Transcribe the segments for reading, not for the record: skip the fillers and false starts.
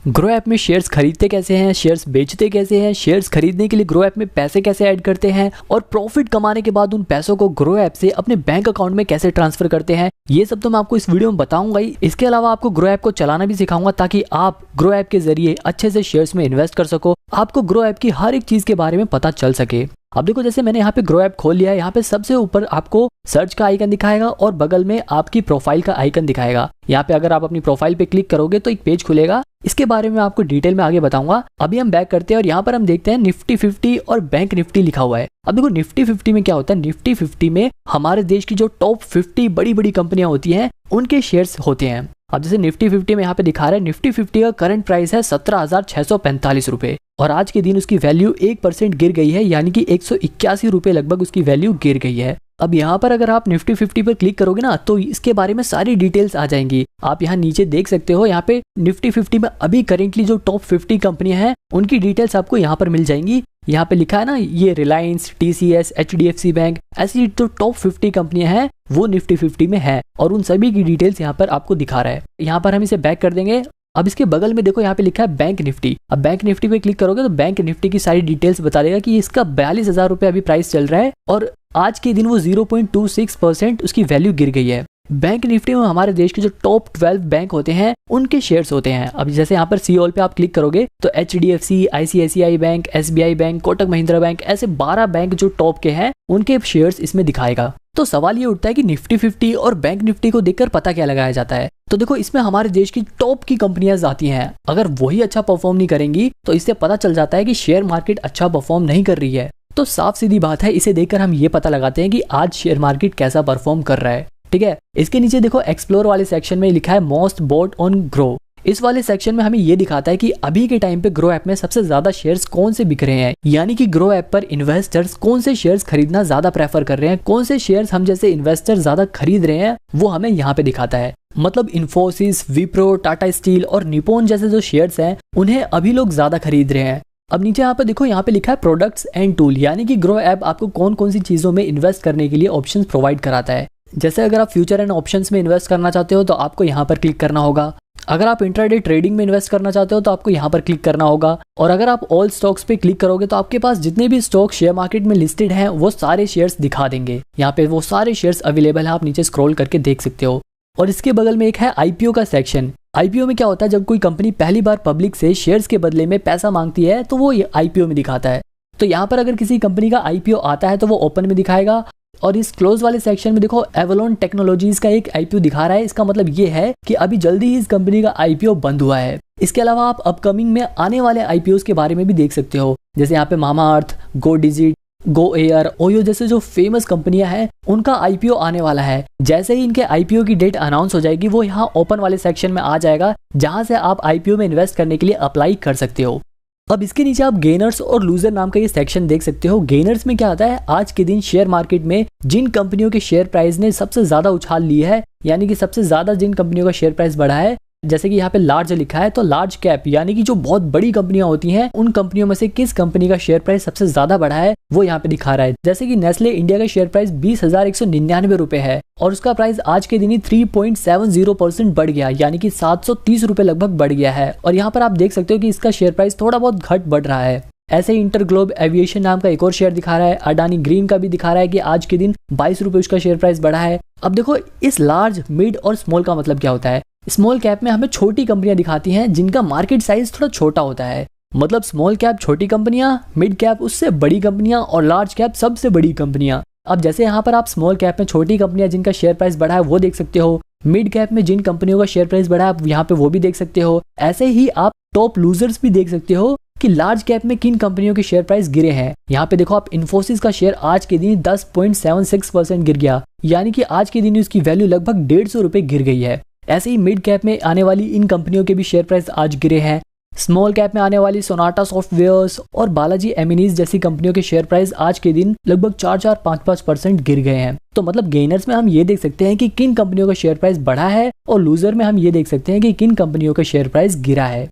Grow app में shares खरीदते कैसे हैं, शेयर्स बेचते कैसे हैं, शेयर्स खरीदने के लिए ग्रो ऐप में पैसे कैसे ऐड करते हैं और प्रॉफिट कमाने के बाद उन पैसों को ग्रो ऐप से अपने बैंक अकाउंट में कैसे ट्रांसफर करते हैं, ये सब तो मैं आपको इस वीडियो में बताऊंगा ही। इसके अलावा आपको ग्रो ऐप को चलाना भी सिखाऊंगा ताकि आप ग्रो ऐप के जरिए अच्छे से शेयर्स में इन्वेस्ट कर सको, आपको ग्रो ऐप की हर एक चीज के बारे में पता चल सके। अब देखो, जैसे मैंने यहाँ पे ग्रो ऐप खोल लिया है, यहाँ पे सबसे ऊपर आपको सर्च का आइकन दिखाएगा और बगल में आपकी प्रोफाइल का आइकन दिखाएगा। यहाँ पे अगर आप अपनी प्रोफाइल पे क्लिक करोगे तो एक पेज खुलेगा, इसके बारे में आपको डिटेल में आगे बताऊंगा। अभी हम बैक करते हैं और यहाँ पर हम देखते हैं निफ्टी 50 और बैंक निफ्टी लिखा हुआ है। अब देखो निफ्टी 50 में क्या होता है, निफ्टी 50 में हमारे देश की जो टॉप 50 बड़ी बड़ी कंपनियां होती हैं उनके शेयर्स होते हैं। अब जैसे निफ्टी 50 में यहाँ पे दिखा रहा है, निफ्टी 50 का करंट प्राइस है 17,645 रुपए और आज के दिन उसकी वैल्यू 1% गिर गई है, यानी कि 181 रुपए लगभग उसकी वैल्यू गिर गई है। अब यहाँ पर अगर आप निफ्टी 50 पर क्लिक करोगे ना तो इसके बारे में सारी डिटेल्स आ जाएंगी। आप यहाँ नीचे देख सकते हो, यहाँ पे निफ्टी 50 में अभी करेंटली जो टॉप 50 कंपनियां हैं उनकी डिटेल्स आपको यहाँ पर मिल जाएंगी। यहाँ पे लिखा है ना, ये रिलायंस, TCS, HDFC बैंक, ऐसी जो टॉप 50 कंपनियां हैं वो निफ्टी 50 में है और उन सभी की डिटेल्स यहाँ पर आपको दिखा रहा है। यहाँ पर हम इसे बैक कर देंगे। अब इसके बगल में देखो, यहाँ पे लिखा है बैंक निफ्टी। अब बैंक निफ्टी पे क्लिक करोगे तो बैंक निफ्टी की सारी डिटेल्स बता देगा कि इसका 42,000 रुपए अभी प्राइस चल रहा है और आज के दिन वो 0.26% उसकी वैल्यू गिर गई है। बैंक निफ्टी में हमारे देश के जो टॉप 12 बैंक होते हैं उनके शेयर्स होते हैं। अब जैसे यहाँ पर सी ऑल पे आप क्लिक करोगे तो HDFC, ICICI bank, SBI bank, Kotak Mahindra bank, ऐसे 12 बैंक जो टॉप के हैं उनके शेयर्स इसमें दिखाएगा। तो सवाल ये उठता है कि निफ्टी 50 और बैंक निफ्टी को देखकर पता क्या लगाया जाता है। तो देखो, इसमें हमारे देश की टॉप की कंपनियां आती हैं। अगर वही अच्छा परफॉर्म नहीं करेंगी तो इससे पता चल जाता है कि शेयर मार्केट अच्छा परफॉर्म नहीं कर रही है। तो साफ सीधी बात है, इसे देखकर हम ये पता लगाते हैं कि आज शेयर मार्केट कैसा परफॉर्म कर रहा है। ठीक है, इसके नीचे देखो एक्सप्लोर वाले सेक्शन में लिखा है मोस्ट बॉट ऑन ग्रो। इस वाले सेक्शन में हमें ये दिखाता है कि अभी के टाइम पे ग्रो ऐप में सबसे ज्यादा शेयर्स कौन से बिक रहे हैं, यानी कि ग्रो ऐप पर इन्वेस्टर्स कौन से शेयर्स खरीदना ज्यादा प्रेफर कर रहे हैं, कौन से शेयर्स हम जैसे इन्वेस्टर ज्यादा खरीद रहे हैं, वो हमें यहाँ पे दिखाता है। मतलब इन्फोसिस, विप्रो, टाटा स्टील और निप्पॉन जैसे जो शेयर्स हैं उन्हें अभी लोग ज्यादा खरीद रहे हैं। अब नीचे यहाँ पे देखो, यहाँ पे लिखा है प्रोडक्ट्स एंड टूल, यानी कि ग्रो ऐप आपको कौन कौन सी चीजों में इन्वेस्ट करने के लिए ऑप्शन प्रोवाइड कराता है। जैसे अगर आप फ्यूचर एंड ऑप्शंस में इन्वेस्ट करना चाहते हो तो आपको यहाँ पर क्लिक करना होगा। अगर आप इंट्राडे ट्रेडिंग में इन्वेस्ट करना चाहते हो तो आपको यहाँ पर क्लिक करना होगा। और अगर आप ऑल स्टॉक्स पे क्लिक करोगे तो आपके पास जितने भी स्टॉक शेयर मार्केट में लिस्टेड हैं वो सारे शेयर्स दिखा देंगे। यहाँ पे वो सारे शेयर्स अवेलेबल है, आप नीचे स्क्रॉल करके देख सकते हो। और इसके बगल में एक है IPO का सेक्शन। IPO में क्या होता है, जब कोई कंपनी पहली बार पब्लिक से शेयर्स के बदले में पैसा मांगती है तो वो ये IPO में दिखाता है। तो यहाँ पर अगर किसी कंपनी का IPO आता है तो वो ओपन में दिखाएगा। और इस क्लोज वाले सेक्शन में देखो एवलॉन टेक्नोलॉजीज का एक IPO दिखा रहा है। इसका मतलब ये है कि अभी जल्दी ही इस कंपनी का IPO बंद हुआ है। इसके अलावा आप अपकमिंग में आने वाले IPOs के बारे में भी देख सकते हो। जैसे यहाँ पे मामाअर्थ, गो डिजिट, गो एयर, ओयो जैसे जो फेमस कंपनियां हैं उनका IPO आने वाला है। जैसे ही इनके IPO की डेट अनाउंस हो जाएगी वो यहाँ ओपन वाले सेक्शन में आ जाएगा, जहां से आप IPO में इन्वेस्ट करने के लिए अप्लाई कर सकते हो। अब इसके नीचे आप गेनर्स और लूजर नाम का ये सेक्शन देख सकते हो। गेनर्स में क्या आता है, आज के दिन शेयर मार्केट में जिन कंपनियों के शेयर प्राइस ने सबसे ज्यादा उछाल ली है, यानी कि सबसे ज्यादा जिन कंपनियों का शेयर प्राइस बढ़ा है, जैसे कि यहाँ पे लार्ज लिखा है तो लार्ज कैप यानी कि जो बहुत बड़ी कंपनियां होती हैं उन कंपनियों में से किस कंपनी का शेयर प्राइस सबसे ज्यादा बढ़ा है वो यहाँ पे दिखा रहा है। जैसे कि नेस्ले इंडिया का शेयर प्राइस 20,199 रुपए है और उसका प्राइस आज के दिन ही 3.70% बढ़ गया, यानी कि 730 रुपए लगभग बढ़ गया है। और यहाँ पर आप देख सकते हो कि इसका शेयर प्राइस थोड़ा बहुत घट बढ़ रहा है। ऐसे ही इंटरग्लोब एविएशन नाम का एक और शेयर दिखा रहा है। अडानी ग्रीन का भी दिखा रहा है कि आज के दिन 22 रुपए उसका शेयर प्राइस बढ़ा है। अब देखो, इस लार्ज, मिड और स्मॉल का मतलब क्या होता है। स्मॉल कैप में हमें छोटी कंपनियां दिखाती हैं जिनका मार्केट साइज थोड़ा छोटा होता है। मतलब स्मॉल कैप छोटी कंपनियां, मिड कैप उससे बड़ी कंपनियां और लार्ज कैप सबसे बड़ी कंपनियां। अब जैसे यहाँ पर आप स्मॉल कैप में छोटी कंपनियां जिनका शेयर प्राइस बढ़ा है वो देख सकते हो। मिड कैप में जिन कंपनियों का शेयर प्राइस बढ़ा है आप यहाँ पे वो भी देख सकते हो। ऐसे ही आप टॉप लूजर्स भी देख सकते हो कि लार्ज कैप में किन कंपनियों के शेयर प्राइस गिरे हैं। यहाँ पे देखो आप इन्फोसिस का शेयर आज के दिन 10.76% गिर गया, यानी कि आज के दिन उसकी वैल्यू लगभग 150 रुपए गिर गई है। ऐसे ही मिड कैप में आने वाली इन कंपनियों के भी शेयर प्राइस आज गिरे हैं। स्मॉल कैप में आने वाली सोनाटा सॉफ्टवेयर्स और बालाजी एमिनीज जैसी कंपनियों के शेयर प्राइस आज के दिन लगभग 4-5% गिर गए हैं। तो मतलब गेनर्स में हम ये देख सकते हैं कि किन कंपनियों का शेयर प्राइस बढ़ा है और लूजर में हम ये देख सकते हैं कि किन कंपनियों का शेयर प्राइस गिरा है।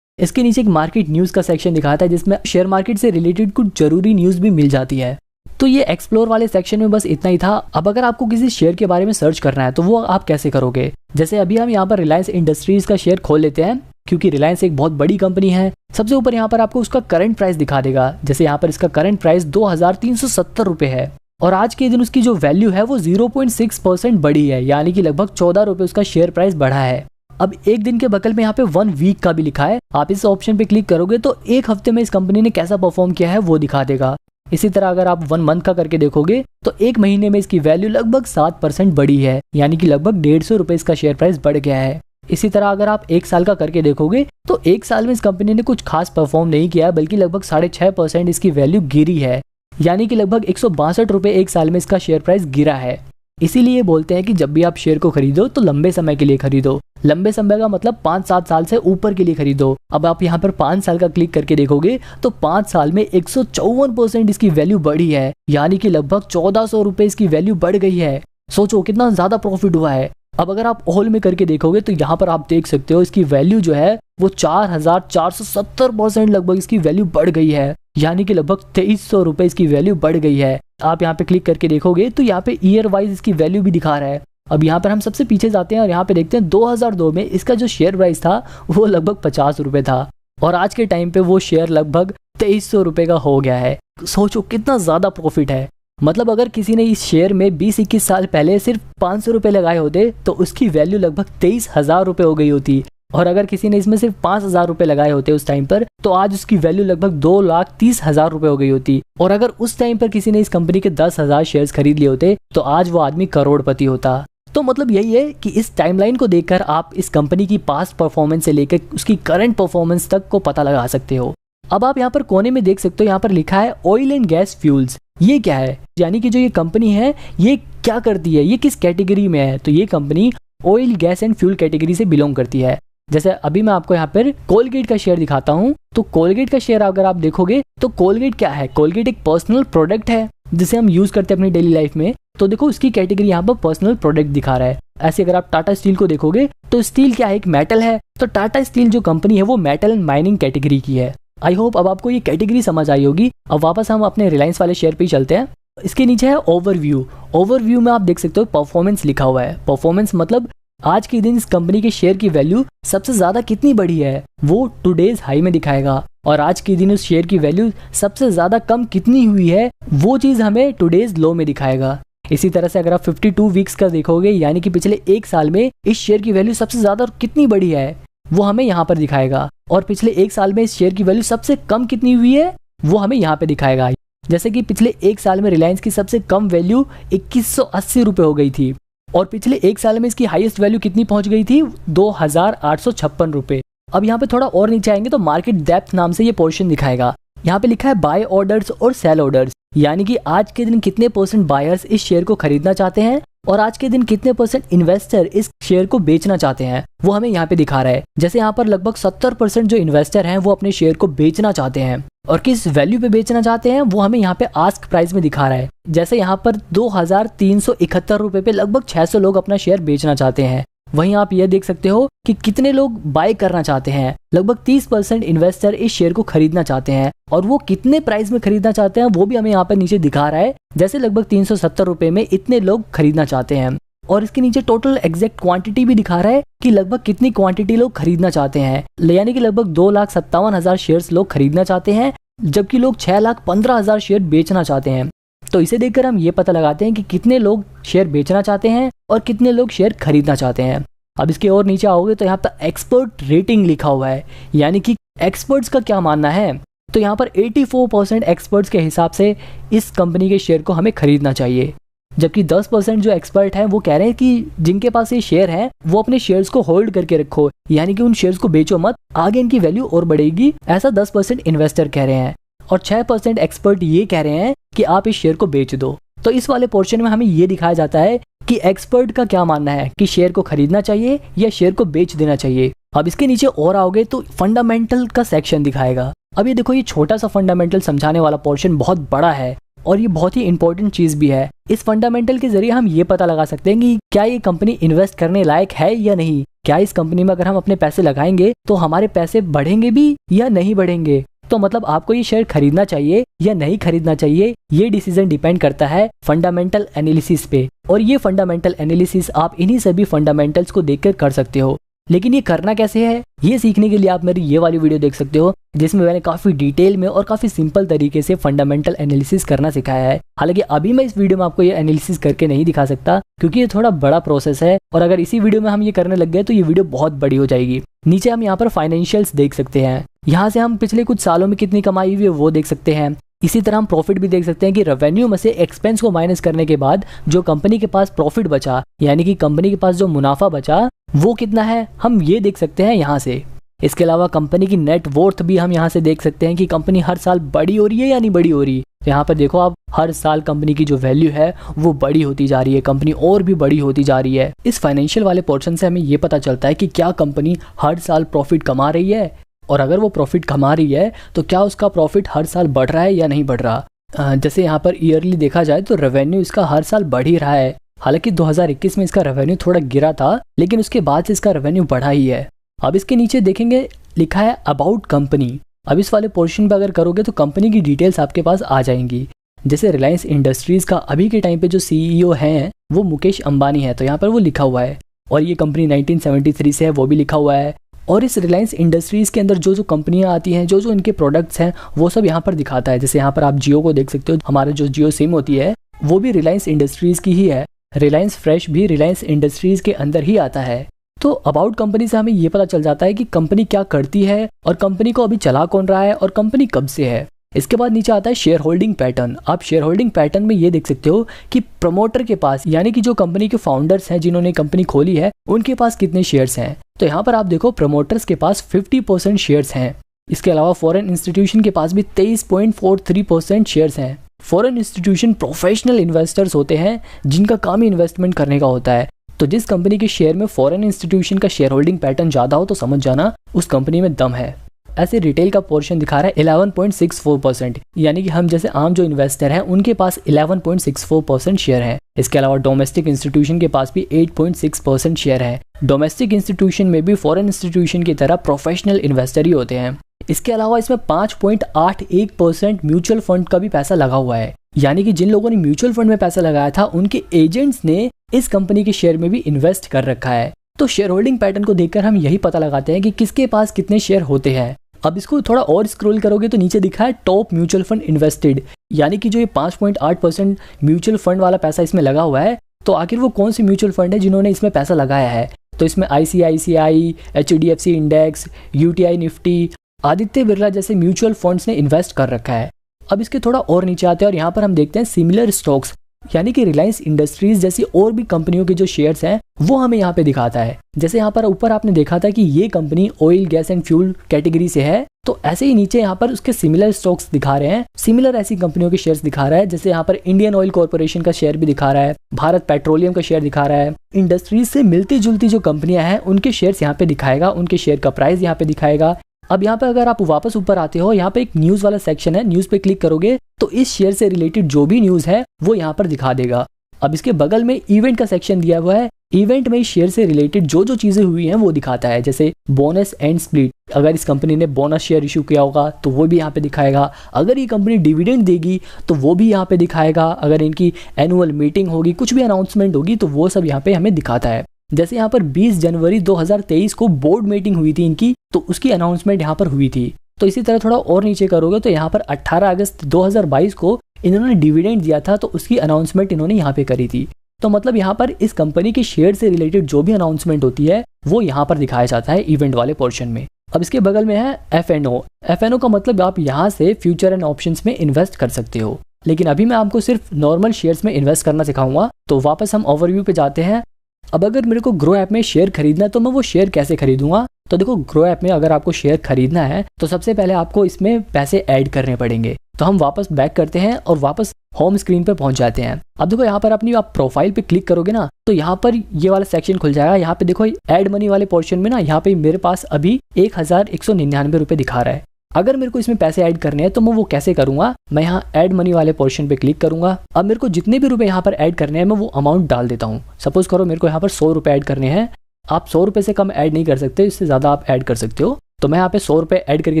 इसके नीचे एक मार्केट न्यूज का सेक्शन दिखाता है जिसमें शेयर मार्केट से रिलेटेड कुछ जरूरी न्यूज भी मिल जाती है। तो ये एक्सप्लोर वाले सेक्शन में बस इतना ही था। अब अगर आपको किसी शेयर के बारे में सर्च करना है तो वो आप कैसे करोगे। जैसे अभी हम यहाँ पर रिलायंस इंडस्ट्रीज का शेयर खोल लेते हैं क्योंकि रिलायंस एक बहुत बड़ी कंपनी है। सबसे ऊपर यहाँ पर आपको उसका करंट प्राइस दिखा देगा। जैसे यहाँ पर इसका करंट प्राइस 2370 रुपये है और आज के दिन उसकी जो वैल्यू है वो 0.6% बढ़ी है, यानी कि लगभग 14 रुपये उसका शेयर प्राइस बढ़ा है। अब एक दिन के बगल में यहाँ पे 1 वीक का भी लिखा है। आप इस ऑप्शन पे क्लिक करोगे तो एक हफ्ते में इस कंपनी ने कैसा परफॉर्म किया है वो दिखा देगा। इसी तरह अगर आप 1 मंथ का करके देखोगे तो एक महीने में इसकी वैल्यू लगभग 7% बढ़ी है, यानी कि लगभग 150 रुपये इसका शेयर प्राइस बढ़ गया है। इसी तरह अगर आप 1 साल का करके देखोगे तो 1 साल में इस कंपनी ने कुछ खास परफॉर्म नहीं किया है, बल्कि लगभग 6.5% इसकी वैल्यू गिरी है, यानी कि लगभग 162 रुपये 1 साल में इसका शेयर प्राइस गिरा है। इसीलिए बोलते हैं कि जब भी आप शेयर को खरीदो तो लंबे समय के लिए खरीदो। लंबे समय का मतलब 5-7 साल से ऊपर के लिए खरीदो। अब आप यहाँ पर 5 साल का क्लिक करके देखोगे तो 5 साल में 154% इसकी वैल्यू बढ़ी है, यानी कि लगभग 1400 रुपये इसकी वैल्यू बढ़ गई है। सोचो कितना ज्यादा प्रॉफिट हुआ है। अब अगर आप ऑल में करके देखोगे तो यहाँ पर आप देख सकते हो इसकी वैल्यू जो है वो 4470% लगभग इसकी वैल्यू बढ़ गई है, यानी कि लगभग 2300 रुपये इसकी वैल्यू बढ़ गई है। आप यहाँ पे क्लिक करके देखोगे तो यहाँ पे ईयर वाइज इसकी वैल्यू भी दिखा रहा है। अब यहाँ पर हम सबसे पीछे जाते हैं और यहाँ पे देखते हैं 2002 में इसका जो शेयर प्राइस था वो लगभग 50 रुपये था और आज के टाइम पे वो शेयर लगभग 2300 रुपये का हो गया है। सोचो कितना ज्यादा प्रॉफिट है। मतलब अगर किसी ने इस शेयर में 20-21 साल पहले सिर्फ 500 रुपये लगाए होते तो उसकी वैल्यू लगभग 23,000 रुपये हो गई होती, और अगर किसी ने इसमें सिर्फ 5,000 रुपये लगाए होते उस टाइम पर तो आज उसकी वैल्यू लगभग 2,30,000 रुपये हो गई होती। और अगर उस टाइम पर किसी ने इस कंपनी के 10,000 शेयर्स खरीद लिए होते तो आज वो आदमी करोड़पति होता। तो मतलब यही है कि इस टाइमलाइन को देखकर आप इस कंपनी की पास्ट परफॉर्मेंस से लेकर उसकी करंट परफॉर्मेंस तक को पता लगा सकते हो। अब आप यहाँ पर कोने में देख सकते हो, यहाँ पर लिखा है ऑयल एंड गैस फ्यूल्स। ये क्या है, यानी कि जो ये कंपनी है ये क्या करती है, ये किस कैटेगरी में है। तो ये company oil gas and fuel category से बिलोंग करती है। जैसे अभी मैं आपको यहाँ पर कोलगेट का शेयर दिखाता हूँ। तो कोलगेट का शेयर अगर आप देखोगे तो कोलगेट क्या है, कोलगेट एक पर्सनल प्रोडक्ट है जिसे हम यूज करते हैं अपनी डेली लाइफ में। तो देखो उसकी कैटेगरी यहाँ पर पर्सनल प्रोडक्ट दिखा रहा है। ऐसे अगर आप टाटा स्टील को देखोगे तो स्टील क्या है, एक मेटल है। तो टाटा स्टील जो कंपनी है वो मेटल एंड माइनिंग कैटेगरी की है। आई होप अब आपको ये कैटेगरी समझ आई होगी। अब वापस हम अपने रिलायंस वाले शेयर पे ही चलते हैं। इसके नीचे है ओवरव्यू। ओवरव्यू में आप देख सकते हो परफॉर्मेंस लिखा हुआ है। परफॉर्मेंस मतलब आज के दिन इस कंपनी के शेयर की वैल्यू सबसे ज्यादा कितनी बढ़ी है वो टुडेज हाई में दिखाएगा, और आज के दिन उस शेयर की वैल्यू सबसे ज्यादा कम कितनी हुई है वो चीज हमें टुडेज लो में दिखाएगा। इसी तरह से अगर आप 52 वीक्स का देखोगे, यानी कि पिछले 1 साल में इस शेयर की वैल्यू सबसे ज्यादा कितनी बढ़ी है वो हमें यहाँ पर दिखाएगा, और पिछले 1 साल में इस शेयर की वैल्यू सबसे कम कितनी हुई है वो हमें यहाँ पे दिखाएगा। जैसे कि पिछले 1 साल में रिलायंस की सबसे कम वैल्यू 2180 रुपये हो गई थी, और पिछले 1 साल में इसकी हाईएस्ट वैल्यू कितनी पहुंच गई थी, 2856 रुपये। अब यहाँ पे थोड़ा और नीचे आएंगे तो मार्केट डेप्थ नाम से ये पोर्शन दिखाएगा। यहाँ पे लिखा है बाय ऑर्डर्स और सेल ऑर्डर्स, यानी कि आज के दिन कितने % बायर्स इस शेयर को खरीदना चाहते हैं और आज के दिन कितने % इन्वेस्टर इस शेयर को बेचना चाहते हैं वो हमें यहाँ पे दिखा रहा है। जैसे यहाँ पर लगभग 70% जो इन्वेस्टर हैं वो अपने शेयर को बेचना चाहते हैं, और किस वैल्यू पे बेचना चाहते हैं वो हमें यहाँ पे आस्क प्राइस में दिखा रहा है। जैसे यहाँ पर 2371 रुपए पे लगभग 600 लोग अपना शेयर बेचना चाहते हैं। वहीं आप ये देख सकते हो कि कितने लोग बाय करना चाहते हैं। लगभग 30% इन्वेस्टर इस शेयर को खरीदना चाहते हैं, और वो कितने प्राइस में खरीदना चाहते हैं वो भी हमें यहाँ पर नीचे दिखा रहा है। जैसे लगभग 370 रुपए में इतने लोग खरीदना चाहते हैं, और इसके नीचे टोटल एग्जैक्ट क्वांटिटी भी दिखा रहा है कि लगभग कितनी क्वांटिटी लोग खरीदना चाहते हैं, यानी कि लगभग 2,57,000 शेयर्स लोग खरीदना चाहते हैं, जबकि लोग 6,15,000 शेयर बेचना चाहते हैं। तो इसे देखकर हम ये पता लगाते हैं कि कितने लोग शेयर बेचना चाहते हैं और कितने लोग शेयर खरीदना चाहते हैं। अब इसके और नीचे आओगे तो यहाँ पर एक्सपर्ट रेटिंग लिखा हुआ है, यानी कि एक्सपर्ट्स का क्या मानना है। तो यहाँ पर 84% एक्सपर्ट्स के हिसाब से इस कंपनी के शेयर को हमें खरीदना चाहिए, जबकि 10% जो एक्सपर्ट हैं वो कह रहे हैं कि जिनके पास ये शेयर है वो अपने शेयर्स को होल्ड करके रखो, यानी कि उन शेयर्स को बेचो मत, आगे इनकी वैल्यू और बढ़ेगी, ऐसा 10% इन्वेस्टर कह रहे हैं, और 6% एक्सपर्ट ये कह रहे हैं कि आप इस शेयर को बेच दो। तो इस वाले पोर्शन में हमें ये दिखाया जाता है कि एक्सपर्ट का क्या मानना है कि शेयर को खरीदना चाहिए या शेयर को बेच देना चाहिए। अब इसके नीचे और आओगे तो फंडामेंटल का सेक्शन दिखाएगा। अब ये देखो, ये छोटा सा फंडामेंटल समझाने वाला पोर्शन बहुत बड़ा है और ये बहुत ही इंपॉर्टेंट चीज भी है। इस फंडामेंटल के जरिए हम ये पता लगा सकते हैं कि क्या ये कंपनी इन्वेस्ट करने लायक है या नहीं, क्या इस कंपनी में अगर हम अपने पैसे लगाएंगे तो हमारे पैसे बढ़ेंगे भी या नहीं बढ़ेंगे। तो मतलब आपको ये शेयर खरीदना चाहिए या नहीं खरीदना चाहिए, ये डिसीजन डिपेंड करता है फंडामेंटल एनालिसिस पे, और ये फंडामेंटल एनालिसिस आप इन्हीं सभी फंडामेंटल्स को देखकर कर सकते हो। लेकिन ये करना कैसे है, ये सीखने के लिए आप मेरी ये वाली वीडियो देख सकते हो, जिसमें मैंने काफी डिटेल में और काफी सिंपल तरीके से फंडामेंटल एनालिसिस करना सिखाया है। हालांकि अभी मैं इस वीडियो में आपको ये एनालिसिस करके नहीं दिखा सकता, क्योंकि ये थोड़ा बड़ा प्रोसेस है, और अगर इसी वीडियो में हम ये करने लग गए तो ये वीडियो बहुत बड़ी हो जाएगी। नीचे हम यहाँ पर फाइनेंशियल्स देख सकते हैं, यहाँ से हम पिछले कुछ सालों में कितनी कमाई हुई है वो देख सकते हैं। इसी तरह हम प्रॉफिट भी देख सकते हैं कि रेवेन्यू में से एक्सपेंस को माइनस करने के बाद जो कंपनी के पास प्रॉफिट बचा, यानी कि कंपनी के पास जो मुनाफा बचा वो कितना है, हम ये देख सकते हैं यहाँ से। इसके अलावा कंपनी की नेट वर्थ भी हम यहाँ से देख सकते हैं कि कंपनी हर साल बड़ी हो रही है या नहीं बड़ी हो रही। तो यहाँ पर देखो आप, हर साल कंपनी की जो वैल्यू है वो बड़ी होती जा रही है, कंपनी और भी बड़ी होती जा रही है। इस फाइनेंशियल वाले पोर्शन से हमें ये पता चलता है कि क्या कंपनी हर साल प्रॉफिट कमा रही है, और अगर वो प्रॉफिट कमा रही है तो क्या उसका प्रॉफिट हर साल बढ़ रहा है या नहीं बढ़ रहा। जैसे यहाँ पर ईयरली देखा जाए तो रेवेन्यू इसका हर साल बढ़ ही रहा है। हालांकि 2021 में इसका रेवेन्यू थोड़ा गिरा था, लेकिन उसके बाद से इसका रेवेन्यू बढ़ा ही है। अब इसके नीचे देखेंगे लिखा है अबाउट कंपनी। अब इस वाले पोर्शन पर अगर करोगे तो कंपनी की डिटेल्स आपके पास आ जाएंगी। जैसे रिलायंस इंडस्ट्रीज का अभी के टाइम पे जो सीईओ हैं वो मुकेश अंबानी है, तो यहाँ पर वो लिखा हुआ है, और ये कंपनी 1973 से है वो भी लिखा हुआ है। और इस रिलायंस इंडस्ट्रीज के अंदर जो जो कंपनियां आती हैं, जो जो इनके प्रोडक्ट्स हैं वो सब यहाँ पर दिखाता है। जैसे यहाँ पर आप जियो को देख सकते हो, हमारा जो जियो सिम होती है वो भी रिलायंस इंडस्ट्रीज की ही है। रिलायंस फ्रेश भी रिलायंस इंडस्ट्रीज के अंदर ही आता है। तो अबाउट कंपनी से हमें ये पता चल जाता है कि कंपनी क्या करती है, और कंपनी को अभी चला कौन रहा है, और कंपनी कब से है। इसके बाद नीचे आता है शेयर होल्डिंग पैटर्न। आप शेयर होल्डिंग पैटर्न में ये देख सकते हो कि प्रमोटर के पास, यानी कि जो कंपनी के फाउंडर्स हैं जिन्होंने कंपनी खोली है, उनके पास कितने शेयर्स हैं। तो यहाँ पर आप देखो प्रमोटर्स के पास 50% शेयर्स हैं। इसके अलावा फॉरेन इंस्टीट्यूशन के पास भी 23.43% शेयर्स हैं। फॉरेन इंस्टीट्यूशन प्रोफेशनल इन्वेस्टर्स होते हैं जिनका काम ही इन्वेस्टमेंट करने का होता है। तो जिस कंपनी के शेयर में फॉरेन इंस्टीट्यूशन का शेयर होल्डिंग पैटर्न ज्यादा हो तो समझ जाना उस कंपनी में दम है। ऐसे रिटेल का पोर्शन दिखा रहा है 11.64%, यानी कि हम जैसे आम जो इन्वेस्टर हैं उनके पास 11.64% शेयर है। इसके अलावा डोमेस्टिक इंस्टीट्यूशन के पास भी 8.6% शेयर है। डोमेस्टिक इंस्टीट्यूशन में भी फॉरेन इंस्टीट्यूशन की तरह प्रोफेशनल इन्वेस्टर ही होते हैं। इसके अलावा इसमें 5.81% म्यूचुअल फंड का भी पैसा लगा हुआ है, यानी कि जिन लोगों ने म्यूचुअल फंड में पैसा लगाया था उनके एजेंट्स ने इस कंपनी के शेयर में भी इन्वेस्ट कर रखा है। तो शेयर होल्डिंग पैटर्न को देखकर हम यही पता लगाते हैं कि किसके पास कितने शेयर होते हैं। अब इसको थोड़ा और स्क्रॉल करोगे तो नीचे दिखा है टॉप म्यूचुअल फंड इन्वेस्टेड, यानी कि जो ये 5.8% म्यूचुअल फंड वाला पैसा इसमें लगा हुआ है, तो आखिर वो कौन सी म्यूचुअल फंड है जिन्होंने इसमें पैसा लगाया है। तो इसमें ICICI, HDFC index, UTI Nifty, Aditya Birla जैसे म्यूचुअल फंड्स ने इन्वेस्ट कर रखा है। अब इसके थोड़ा और नीचे आते हैं और यहाँ पर हम देखते हैं सिमिलर स्टॉक्स, यानी कि रिलायंस इंडस्ट्रीज जैसी और भी कंपनियों के जो शेयर्स हैं वो हमें यहाँ पे दिखाता है। जैसे यहाँ पर ऊपर आपने देखा था कि ये company oil gas and fuel category से है, तो ऐसे ही नीचे यहाँ पर उसके सिमिलर स्टॉक्स दिखा रहे हैं, सिमिलर ऐसी कंपनियों के शेयर्स दिखा रहा है। जैसे यहाँ पर इंडियन ऑयल कॉर्पोरेशन का शेयर भी दिखा रहा है, भारत पेट्रोलियम का शेयर दिखा रहा है। इंडस्ट्रीज से मिलती जुलती जो कंपनियां हैं उनके शेयर्स यहाँ पे दिखाएगा, उनके शेयर का प्राइस यहाँ पे दिखाएगा। अब यहाँ पे अगर आप वापस ऊपर आते हो, यहाँ पे एक न्यूज वाला सेक्शन है, न्यूज पे क्लिक करोगे तो इस शेयर से रिलेटेड जो भी न्यूज है वो यहाँ पर दिखा देगा। अब इसके बगल में इवेंट का सेक्शन दिया हुआ है, इवेंट में शेयर से रिलेटेड जो जो चीजें हुई हैं वो दिखाता है। जैसे बोनस एंड स्प्लिट, अगर इस कंपनी ने बोनस शेयर इशू किया होगा तो वो भी यहाँ पे दिखाएगा। अगर ये कंपनी डिविडेंड देगी तो वो भी यहाँ पे दिखाएगा। अगर इनकी एनुअल मीटिंग होगी, कुछ भी अनाउंसमेंट होगी तो वो सब यहाँ पे हमें दिखाता है। जैसे यहाँ पर 20 जनवरी 2023 को बोर्ड मीटिंग हुई थी इनकी, तो उसकी अनाउंसमेंट यहाँ पर हुई थी। तो इसी तरह थोड़ा और नीचे करोगे तो यहाँ पर 18 अगस्त 2022 को इन्होंने डिविडेंड दिया था, तो उसकी अनाउंसमेंट इन्होंने यहाँ पे करी थी। तो मतलब यहाँ पर इस कंपनी के शेयर से रिलेटेड जो भी अनाउंसमेंट होती है वो यहाँ पर दिखाया जाता है इवेंट वाले पोर्शन में। अब इसके बगल में है FNO। FNO का मतलब आप यहाँ से फ्यूचर एंड ऑप्शंस में इन्वेस्ट कर सकते हो, लेकिन अभी मैं आपको सिर्फ नॉर्मल शेयर्स में इन्वेस्ट करना सिखाऊंगा। तो वापस हम ओवरव्यू पे जाते हैं। अब अगर मेरे को ग्रो ऐप में शेयर खरीदना है तो मैं वो शेयर कैसे खरीदूंगा। तो देखो, ग्रो ऐप में अगर आपको शेयर खरीदना है तो सबसे पहले आपको इसमें पैसे ऐड करने पड़ेंगे। तो हम वापस बैक करते हैं और वापस होम स्क्रीन पे पहुंच जाते हैं। अब देखो यहाँ पर अपनी आप प्रोफाइल पे क्लिक करोगे ना तो यहाँ पर ये वाला सेक्शन खुल जाएगा। यहाँ पे देखो ऐड मनी वाले पोर्शन में ना, यहाँ पे मेरे पास अभी 1199 रुपए दिखा रहा है। अगर मेरे को इसमें पैसे ऐड करने हैं तो मैं वो कैसे करूंगा, मैं यहाँ ऐड मनी वाले पोर्शन पे क्लिक करूंगा। अब मेरे को जितने भी रुपए यहाँ पर ऐड करने हैं मैं वो अमाउंट डाल देता हूँ। सपोज करो मेरे को यहाँ पर 100 रुपए ऐड करने हैं। आप 100 रुपए से कम ऐड नहीं कर सकते, इससे ज्यादा आप ऐड कर सकते हो। तो मैं यहाँ पे 100 रुपए ऐड करके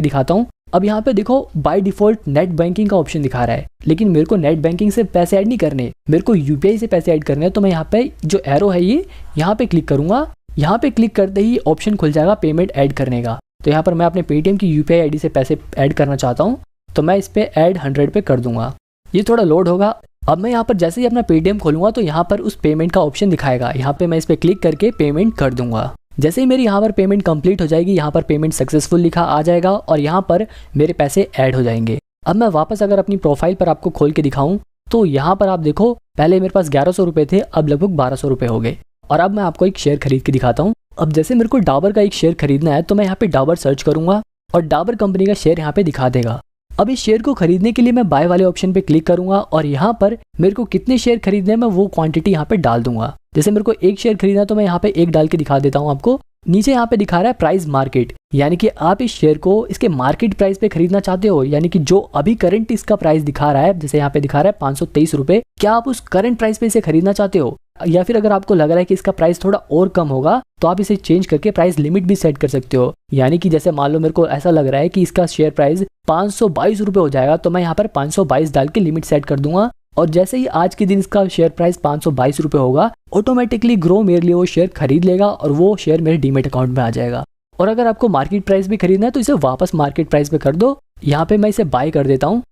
दिखाता हूँ। अब यहाँ पे देखो बाय डिफॉल्ट नेट बैंकिंग का ऑप्शन दिखा रहा है, लेकिन मेरे को नेट बैंकिंग से पैसे ऐड नहीं करने, मेरे को UPI से पैसे ऐड करने हैं। तो मैं यहाँ पे जो एरो है ये यहाँ पे क्लिक करूंगा यहाँ पे क्लिक करते ही ऑप्शन खुल जाएगा पेमेंट ऐड करने का। तो यहाँ पर मैं अपने पेटीएम की यूपीआई आईडी से पैसे ऐड करना चाहता हूँ, तो मैं इस पर ऐड 100 पे कर दूंगा। ये थोड़ा लोड होगा। अब मैं यहाँ पर जैसे ही अपना पेटीएम खोलूंगा तो यहाँ पर उस पेमेंट का ऑप्शन दिखाएगा। यहाँ पे मैं इस पर क्लिक करके पेमेंट कर दूंगा। जैसे ही मेरी यहाँ पर पेमेंट कंप्लीट हो जाएगी, यहाँ पर पेमेंट सक्सेसफुल लिखा आ जाएगा और यहाँ पर मेरे पैसे ऐड हो जाएंगे। अब मैं वापस अगर अपनी प्रोफाइल पर आपको खोल के दिखाऊं तो यहाँ पर आप देखो, पहले मेरे पास 1100 रुपये थे, अब लगभग 1200 रुपये हो गए। और अब मैं आपको एक शेयर खरीद के दिखाता हूँ। अब जैसे मेरे को डाबर का एक शेयर खरीदना है तो मैं यहाँ पे डाबर सर्च करूंगा और डाबर कंपनी का शेयर यहाँ पे दिखा देगा। अब इस शेयर को खरीदने के लिए मैं बाय वाले ऑप्शन पे क्लिक करूंगा और यहाँ पर मेरे को कितने शेयर खरीदने हैं मैं वो क्वांटिटी यहाँ पे डाल दूंगा। जैसे मेरे को एक शेयर खरीदना है तो मैं यहाँ पे एक डाल के दिखा देता हूँ आपको। नीचे यहाँ पे दिखा रहा है प्राइस मार्केट, यानी कि आप इस शेयर को इसके मार्केट प्राइस पे खरीदना चाहते हो, यानी कि जो अभी करंट इसका प्राइस दिखा रहा है, जैसे यहाँ पे दिखा रहा है 523 रुपये, क्या आप उस करंट प्राइस पे इसे खरीदना चाहते हो? या फिर अगर आपको लग रहा है कि इसका प्राइस थोड़ा और कम होगा तो आप इसे चेंज करके प्राइस लिमिट भी सेट कर सकते हो। यानी कि जैसे मान लो मेरे को ऐसा लग रहा है कि इसका शेयर प्राइस 522 रुपये हो जाएगा तो मैं यहाँ पर 522 डाल के लिमिट सेट कर दूंगा और जैसे ही आज के दिन इसका शेयर प्राइस 522 रुपये होगा, ऑटोमेटिकली ग्रो मेरे लिए वो शेयर खरीद लेगा और वो शेयर मेरे डीमेट अकाउंट में आ जाएगा। और अगर आपको मार्केट प्राइस भी खरीदना है तो इसे वापस मार्केट प्राइस पे कर दो। यहाँ पे मैं इसे बाय कर देता हूँ।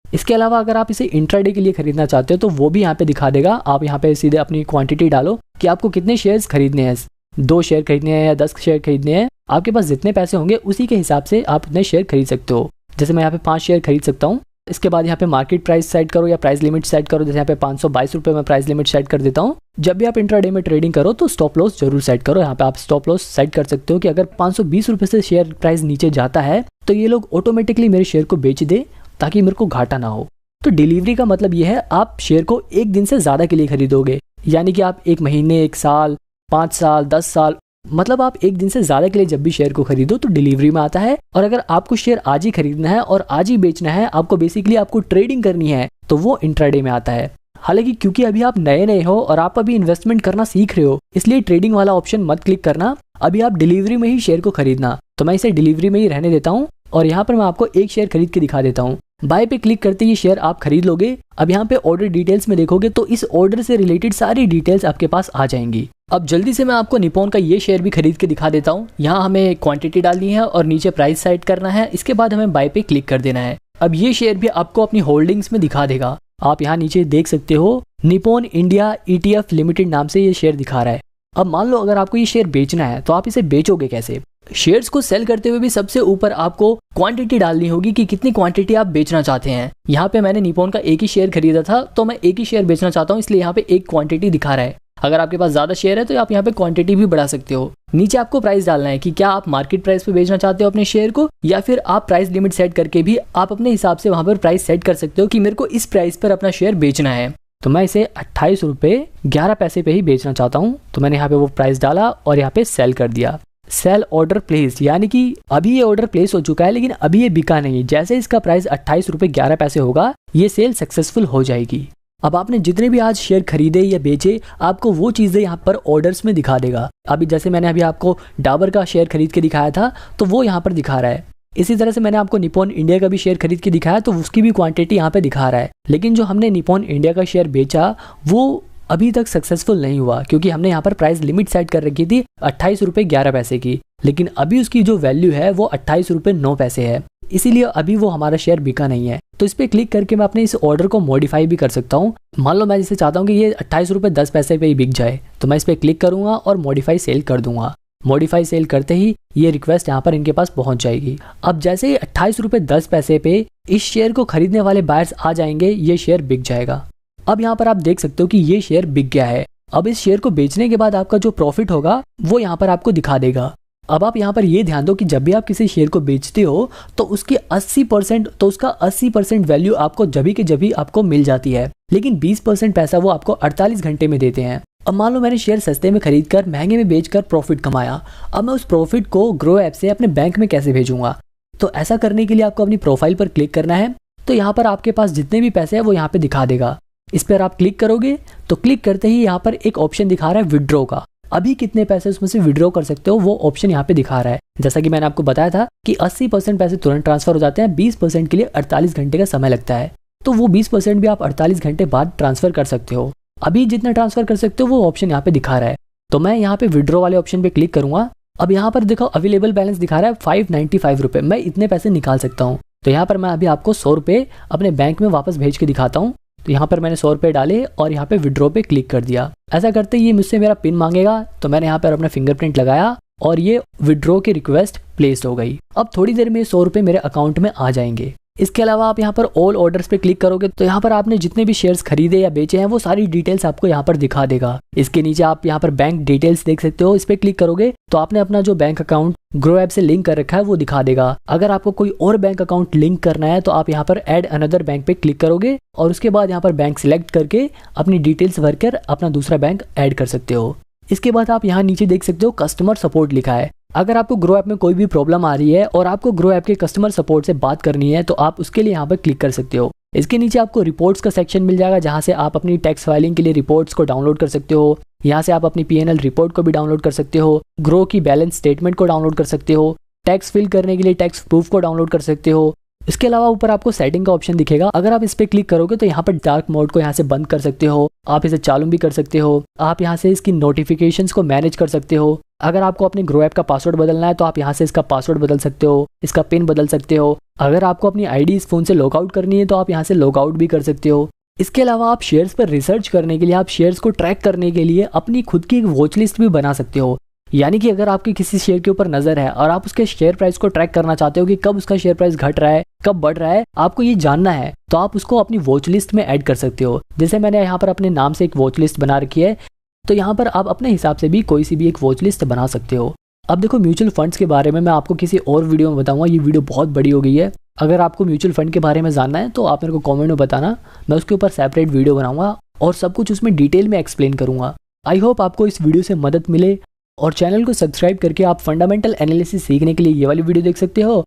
इसके अलावा अगर आप इसे इंट्राडे के लिए खरीदना चाहते हो तो वो भी यहाँ पे दिखा देगा। आप यहाँ पे सीधे अपनी क्वांटिटी डालो कि आपको कितने शेयर्स खरीदने हैं, 2 शेयर खरीदने हैं या 10 शेयर खरीदने हैं। आपके पास जितने पैसे होंगे उसी के हिसाब से आप उतने शेयर खरीद सकते हो। जैसे मैं यहाँ पे 5 शेयर खरीद सकता हूँ। इसके बाद यहाँ पे मार्केट प्राइस सेट करो या प्राइस लिमिट सेट करो। जैसे यहाँ पे 522 रुपये में प्राइस लिमिट सेट कर देता हूँ। जब भी आप इंट्राडे में ट्रेडिंग करो तो स्टॉप लॉस जरूर सेट करो। यहाँ पे आप स्टॉप लॉस सेट कर सकते हो कि अगर 520 रुपये से शेयर प्राइस नीचे जाता है तो ये लोग ऑटोमेटिकली मेरे शेयर को बेच दे ताकि मेरे को घाटा ना हो। तो डिलीवरी का मतलब ये है आप शेयर को एक दिन से ज़्यादा के लिए खरीदोगे, यानी कि आप 1 महीने, 1 साल, 5 साल, 10 साल, मतलब आप एक दिन से ज़्यादा के लिए जब भी शेयर को खरीदो तो डिलीवरी में आता है। और अगर आपको शेयर आज ही खरीदना है और आज ही बेचना है, आपको बेसिकली आपको ट्रेडिंग करनी है, तो वो इंट्राडे में आता है। हालांकि क्योंकि अभी आप नए हो और आप अभी इन्वेस्टमेंट करना सीख रहे हो, इसलिए ट्रेडिंग वाला ऑप्शन मत क्लिक करना। अभी आप डिलीवरी में ही शेयर को खरीदना। तो मैं इसे डिलीवरी में ही रहने देता हूँ और यहाँ पर मैं आपको एक शेयर खरीद के दिखा देता हूँ। बाय पे क्लिक करते ही शेयर आप खरीद लोगे। अब यहाँ पे ऑर्डर डिटेल्स में देखोगे तो इस ऑर्डर से रिलेटेड सारी डिटेल्स आपके पास आ जाएंगी। अब जल्दी से मैं आपको निप्पॉन का ये शेयर भी खरीद के दिखा देता हूँ। यहाँ हमें क्वांटिटी डालनी है और नीचे प्राइस सेट करना है। इसके बाद हमें बाय पे क्लिक कर देना है। अब ये शेयर भी आपको अपनी होल्डिंग्स में दिखा देगा। आप यहाँ नीचे देख सकते हो निप्पॉन इंडिया ETF लिमिटेड नाम से ये शेयर दिखा रहा है। अब मान लो अगर आपको ये शेयर बेचना है तो आप इसे बेचोगे कैसे? शेयर्स को सेल करते हुए भी सबसे ऊपर आपको क्वांटिटी डालनी होगी कि कितनी क्वांटिटी आप बेचना चाहते हैं। यहाँ पे मैंने निप्पॉन का एक ही शेयर खरीदा था तो मैं एक ही शेयर बेचना चाहता हूँ, इसलिए यहाँ पे एक क्वांटिटी दिखा रहा है। अगर आपके पास ज्यादा शेयर है तो आप यहाँ पे क्वांटिटी भी बढ़ा सकते हो। नीचे आपको प्राइस डालना है कि क्या आप मार्केट प्राइस पे बेचना चाहते हो अपने शेयर को, या फिर आप प्राइस लिमिट सेट करके भी आप अपने हिसाब से वहां पर प्राइस सेट कर सकते हो कि मेरे को इस प्राइस पर अपना शेयर बेचना है। तो मैं इसे 28 रुपये 11 पैसे पे ही बेचना चाहता हूँ। तो मैंने यहाँ पे वो प्राइस डाला और यहाँ पे सेल कर दिया। सेल ऑर्डर प्लेस, यानी कि अभी ये ऑर्डर प्लेस हो चुका है लेकिन अभी ये बिका नहीं। जैसे इसका प्राइस 28 रुपये 11 पैसे होगा ये सेल सक्सेसफुल हो जाएगी। अब आपने जितने भी आज शेयर खरीदे या बेचे, आपको वो चीजें यहाँ पर ऑर्डर्स में दिखा देगा। अभी जैसे मैंने अभी आपको डाबर का शेयर खरीद के दिखाया था तो वो यहाँ पर दिखा रहा है। इसी तरह से मैंने आपको निप्पॉन इंडिया का भी शेयर खरीद के दिखाया तो उसकी भी क्वांटिटी यहाँ पे दिखा रहा है। लेकिन जो हमने निप्पॉन इंडिया का शेयर बेचा वो अभी तक सक्सेसफुल नहीं हुआ, क्योंकि हमने यहाँ पर प्राइस लिमिट सेट कर रखी थी 28 रुपये 11 पैसे की, लेकिन अभी उसकी जो वैल्यू है वो 28 रुपये 9 पैसे है। इसीलिए अभी वो हमारा शेयर बिका नहीं है। तो इस पे क्लिक करके मैं अपने इस ऑर्डर को मॉडिफाई भी कर सकता हूँ। मान लो मैं जैसे चाहता हूँ कि ये 28 रुपये 10 पैसे पे ही बिक जाए, तो मैं इस पे क्लिक करूंगा और मॉडिफाई सेल कर दूंगा। मॉडिफाई सेल करते ही ये रिक्वेस्ट यहाँ पर इनके पास पहुंच जाएगी। अब जैसे ही 28 रुपये 10 पैसे पे इस शेयर को खरीदने वाले बायर्स आ जाएंगे, ये शेयर बिक जाएगा। अब यहाँ पर आप देख सकते हो कि ये शेयर बिक गया है। अब इस शेयर को बेचने के बाद आपका जो प्रॉफिट होगा वो यहाँ पर आपको दिखा देगा। अब आप यहाँ पर ये ध्यान दो कि जब भी आप किसी शेयर को बेचते हो तो उसकी 80% तो उसका 80% वैल्यू आपको जभी के जभी आपको मिल जाती है, लेकिन 20% पैसा वो आपको 48 घंटे में देते हैं। अब मान लो मैंने शेयर सस्ते में खरीद कर महंगे में बेचकर प्रॉफिट कमाया। अब मैं उस प्रॉफिट को ग्रो ऐप से अपने बैंक में कैसे भेजूंगा? तो ऐसा करने के लिए आपको अपनी प्रोफाइल पर क्लिक करना है। तो यहाँ पर आपके पास जितने भी पैसे हैं वो यहाँ पे दिखा देगा। इस पर आप क्लिक करोगे तो क्लिक करते ही यहाँ पर एक ऑप्शन दिखा रहा है विड्रॉ का। अभी कितने पैसे उसमें से विड्रॉ कर सकते हो वो ऑप्शन यहाँ पे दिखा रहा है। जैसा कि मैंने आपको बताया था कि 80% पैसे तुरंत ट्रांसफर हो जाते हैं, 20% के लिए 48 घंटे का समय लगता है। तो वो 20% भी आप 48 घंटे बाद ट्रांसफर कर सकते हो। अभी जितना ट्रांसफर कर सकते हो वो ऑप्शन यहाँ पे दिखा रहा है। तो मैं यहाँ पे विड्रॉ वाले ऑप्शन पे क्लिक करूंगा। अब यहाँ पर देखो अवेलेबल बैलेंस दिखा रहा है 595 रुपये, मैं इतने पैसे निकाल सकता हूँ। तो यहाँ पर मैं अभी आपको 100 रुपये अपने बैंक में वापस भेज के दिखाता हूँ। तो यहाँ पर मैंने 100 रुपये डाले और यहाँ पे विड्रॉ पे क्लिक कर दिया। ऐसा करते ये मुझसे मेरा पिन मांगेगा, तो मैंने यहाँ पर अपना फिंगरप्रिंट लगाया और ये विड्रॉ की रिक्वेस्ट प्लेस हो गई। अब थोड़ी देर में 100 रुपये मेरे अकाउंट में आ जाएंगे। इसके अलावा आप यहाँ पर ऑल ऑर्डर्स पे क्लिक करोगे तो यहाँ पर आपने जितने भी शेयर्स खरीदे या बेचे हैं वो सारी डिटेल्स आपको यहाँ पर दिखा देगा। इसके नीचे आप यहाँ पर बैंक डिटेल्स देख सकते हो, इस पे क्लिक करोगे तो आपने अपना जो बैंक अकाउंट ग्रो ऐप से लिंक कर रखा है वो दिखा देगा। अगर आपको कोई और बैंक अकाउंट लिंक करना है तो आप यहाँ पर ऐड अनदर बैंक पे क्लिक करोगे और उसके बाद यहाँ पर बैंक सिलेक्ट करके अपनी डिटेल्स भरकर अपना दूसरा बैंक ऐड कर सकते हो। इसके बाद आप यहाँ नीचे देख सकते हो कस्टमर सपोर्ट लिखा है। अगर आपको ग्रो ऐप में कोई भी प्रॉब्लम आ रही है और आपको ग्रो ऐप के कस्टमर सपोर्ट से बात करनी है तो आप उसके लिए यहाँ पर क्लिक कर सकते हो। इसके नीचे आपको रिपोर्ट्स का सेक्शन मिल जाएगा जहाँ से आप अपनी टैक्स फाइलिंग के लिए रिपोर्ट्स को डाउनलोड कर सकते हो। यहाँ से आप अपनी PNL रिपोर्ट को भी डाउनलोड कर सकते हो, ग्रो की बैलेंस स्टेटमेंट को डाउनलोड कर सकते हो, टैक्स फिल करने के लिए टैक्स प्रूफ को डाउनलोड कर सकते हो। इसके अलावा ऊपर आपको सेटिंग का ऑप्शन दिखेगा, अगर आप इस पे क्लिक करोगे तो यहाँ पर डार्क मोड को यहाँ से बंद कर सकते हो, आप इसे चालू भी कर सकते हो। आप यहाँ से इसकी नोटिफिकेशंस को मैनेज कर सकते हो। अगर आपको अपने ग्रो ऐप का पासवर्ड बदलना है तो आप यहाँ से इसका पासवर्ड बदल सकते हो, इसका पिन बदल सकते हो। अगर आपको अपनी आईडी इस फोन से लॉग आउट करनी है तो आप यहाँ से लॉग आउट भी कर सकते हो। इसके अलावा आप शेयर्स पर रिसर्च करने के लिए, आप शेयर्स को ट्रैक करने के लिए अपनी खुद की एक वॉच लिस्ट भी बना सकते हो। यानी कि अगर आपकी किसी शेयर के ऊपर नजर है और आप उसके शेयर प्राइस को ट्रैक करना चाहते हो कि कब उसका शेयर प्राइस घट रहा है, कब बढ़ रहा है, आपको ये जानना है तो आप उसको अपनी वॉच लिस्ट में ऐड कर सकते हो। जैसे मैंने यहाँ पर अपने नाम से एक वॉच लिस्ट बना रखी है, तो यहाँ पर आप अपने हिसाब से भी कोई सी भी एक वॉच लिस्ट बना सकते हो। अब देखो म्यूचुअल फंड्स के बारे में मैं आपको किसी और वीडियो में बताऊंगा, ये वीडियो बहुत बड़ी हो गई है। अगर आपको म्यूचुअल फंड के बारे में जानना है तो आप मेरे को कमेंट में बताना, मैं उसके ऊपर सेपरेट वीडियो बनाऊंगा और सब कुछ उसमें डिटेल में एक्सप्लेन करूंगा। आई होप आपको इस वीडियो से मदद मिले और चैनल को सब्सक्राइब करके आप फंडामेंटल एनालिसिस सीखने के लिए ये वाली वीडियो देख सकते हो।